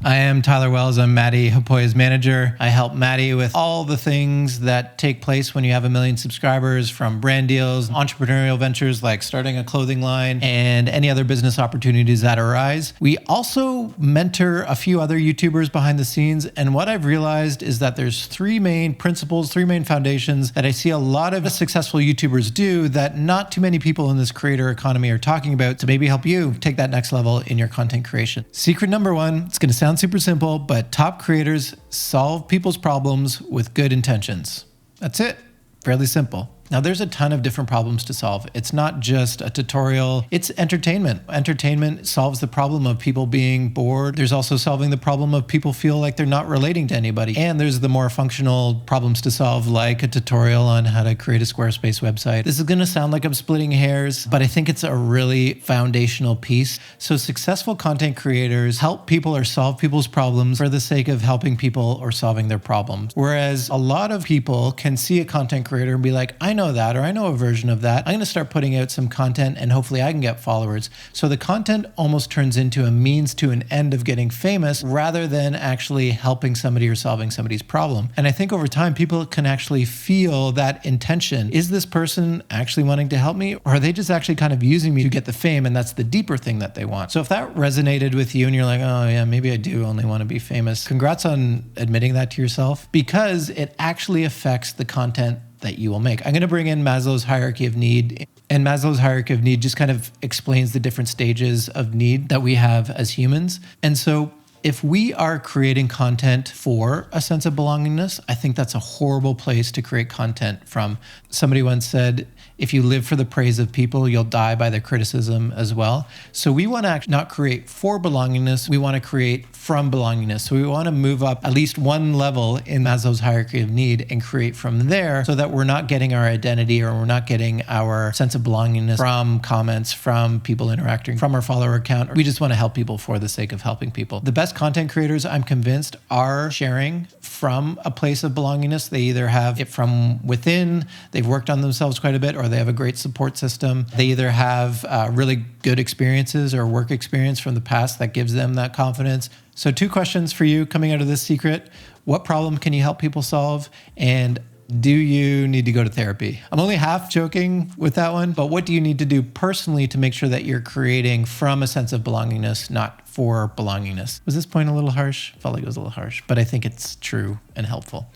I am Tyler Wells. I'm Matti Haapoja's manager. I help Matti with all the things that take place when you have 1 million subscribers, from brand deals, entrepreneurial ventures like starting a clothing line, and any other business opportunities that arise. We also mentor a few other YouTubers behind the scenes, and what I've realized is that there's 3 main principles, 3 main foundations that I see a lot of successful YouTubers do that not too many people in this creator economy are talking about, to maybe help you take that next level in your content creation. Secret number 1, it's going to sound super simple, but top creators solve people's problems with good intentions. That's it. Fairly simple. Now, there's a ton of different problems to solve. It's not just a tutorial, it's entertainment. Entertainment solves the problem of people being bored. There's also solving the problem of people feel like they're not relating to anybody. And there's the more functional problems to solve, like a tutorial on how to create a Squarespace website. This is gonna sound like I'm splitting hairs, but I think it's a really foundational piece. So successful content creators help people or solve people's problems for the sake of helping people or solving their problems. Whereas a lot of people can see a content creator and be like, I know that, or I know a version of that. I'm going to start putting out some content and hopefully I can get followers. So the content almost turns into a means to an end of getting famous rather than actually helping somebody or solving somebody's problem. And I think over time, people can actually feel that intention. Is this person actually wanting to help me, or are they just actually kind of using me to get the fame? And that's the deeper thing that they want. So if that resonated with you and you're like, oh yeah, maybe I do only want to be famous, congrats on admitting that to yourself, because it actually affects the content that you will make. I'm going to bring in Maslow's hierarchy of need. And Maslow's hierarchy of need just kind of explains the different stages of need that we have as humans. And so if we are creating content for a sense of belongingness, I think that's a horrible place to create content from. Somebody once said, if you live for the praise of people, you'll die by their criticism as well. So we want to not create for belongingness, we want to create from belongingness. So we want to move up at least one level in Maslow's hierarchy of need and create from there, so that we're not getting our identity or we're not getting our sense of belongingness from comments, from people interacting, from our follower account. We just want to help people for the sake of helping people. The best content creators, I'm convinced, are sharing from a place of belongingness. They either have it from within, they've worked on themselves quite a bit, or they have a great support system. They either have really good experiences or work experience from the past that gives them that confidence. So 2 questions for you coming out of this secret. What problem can you help people solve? And do you need to go to therapy? I'm only half joking with that one, but what do you need to do personally to make sure that you're creating from a sense of belongingness, not for belongingness? Was this point a little harsh? Felt like it was a little harsh, but I think it's true and helpful.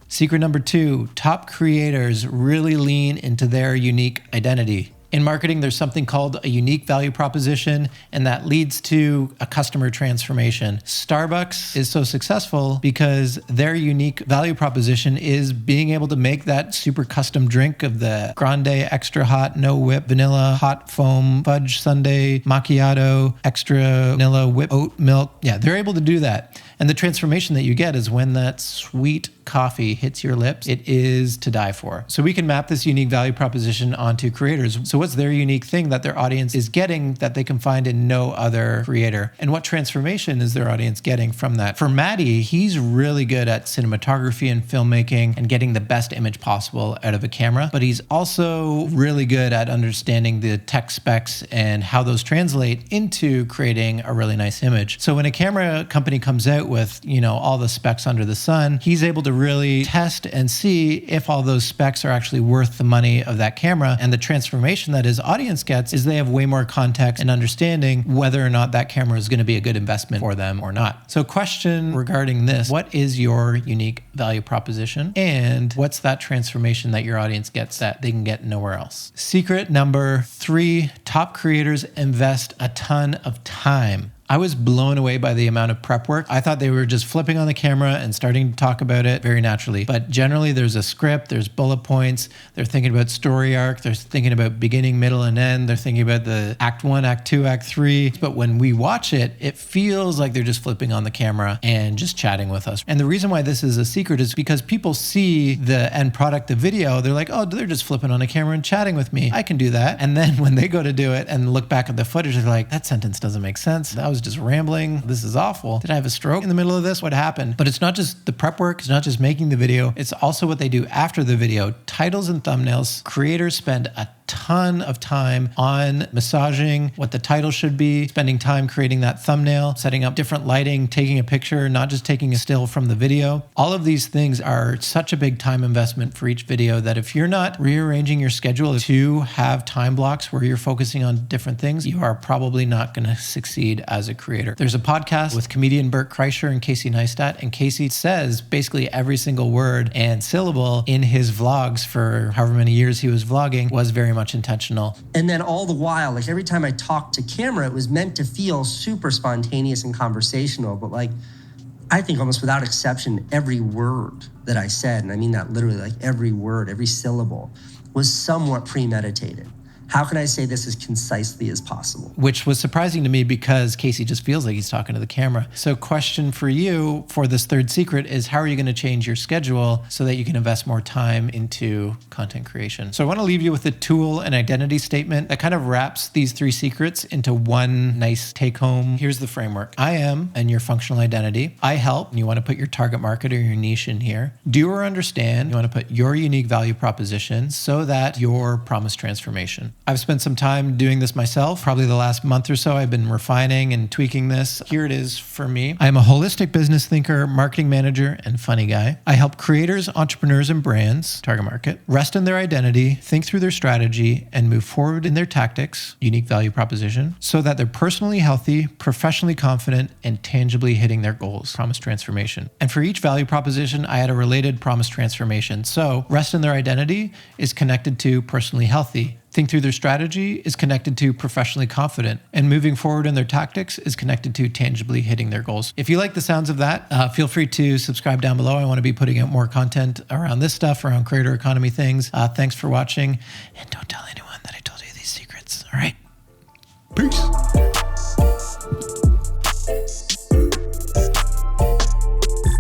Secret number 2, top creators really lean into their unique identity. In marketing, there's something called a unique value proposition, and that leads to a customer transformation. Starbucks is so successful because their unique value proposition is being able to make that super custom drink of the grande, extra hot, no whip, vanilla, hot foam, fudge sundae, macchiato, extra vanilla, whip, oat milk. Yeah, they're able to do that. And the transformation that you get is when that sweet coffee hits your lips, it is to die for. So we can map this unique value proposition onto creators. So what's their unique thing that their audience is getting that they can find in no other creator? And what transformation is their audience getting from that? For Matti, he's really good at cinematography and filmmaking and getting the best image possible out of a camera, but he's also really good at understanding the tech specs and how those translate into creating a really nice image. So when a camera company comes out with, all the specs under the sun, he's able to really test and see if all those specs are actually worth the money of that camera. And the transformation that his audience gets is they have way more context and understanding whether or not that camera is going to be a good investment for them or not. So question regarding this: what is your unique value proposition? And what's that transformation that your audience gets that they can get nowhere else? Secret number 3, top creators invest a ton of time. I was blown away by the amount of prep work. I thought they were just flipping on the camera and starting to talk about it very naturally. But generally there's a script, there's bullet points, they're thinking about story arc, they're thinking about beginning, middle, and end, they're thinking about the act 1, act 2, act 3. But when we watch it, it feels like they're just flipping on the camera and just chatting with us. And the reason why this is a secret is because people see the end product, the video, they're like, oh, they're just flipping on a camera and chatting with me. I can do that. And then when they go to do it and look back at the footage, they're like, that sentence doesn't make sense. That was just rambling. This is awful. Did I have a stroke in the middle of this? What happened? But it's not just the prep work. It's not just making the video. It's also what they do after the video. Titles and thumbnails. Creators spend a ton of time on massaging what the title should be, spending time creating that thumbnail, setting up different lighting, taking a picture, not just taking a still from the video. All of these things are such a big time investment for each video that if you're not rearranging your schedule to have time blocks where you're focusing on different things, you are probably not going to succeed as a creator. There's a podcast with comedian Bert Kreischer and Casey Neistat, and Casey says basically every single word and syllable in his vlogs for however many years he was vlogging was very much intentional. And then all the while, like every time I talked to camera, it was meant to feel super spontaneous and conversational, but like I think almost without exception, every word that I said, and I mean that literally, like every word, every syllable, was somewhat premeditated. How can I say this as concisely as possible? Which was surprising to me because Casey just feels like he's talking to the camera. So question for you for this third secret is how are you going to change your schedule so that you can invest more time into content creation? So I want to leave you with a tool and identity statement that kind of wraps these three secrets into one nice take home. Here's the framework. I am and your functional identity. I help, and you want to put your target market or your niche in here. Do or understand, you want to put your unique value proposition so that your promise transformation. I've spent some time doing this myself. Probably the last month or so, I've been refining and tweaking this. Here it is for me. I am a holistic business thinker, marketing manager, and funny guy. I help creators, entrepreneurs, and brands, target market, rest in their identity, think through their strategy, and move forward in their tactics, unique value proposition, so that they're personally healthy, professionally confident, and tangibly hitting their goals, promise transformation. And for each value proposition, I had a related promise transformation. So rest in their identity is connected to personally healthy. Think through their strategy is connected to professionally confident, and moving forward in their tactics is connected to tangibly hitting their goals. If you like the sounds of that, feel free to subscribe down below. I want to be putting out more content around this stuff, around creator economy things. Thanks for watching, and don't tell anyone that I told you these secrets. All right. Peace.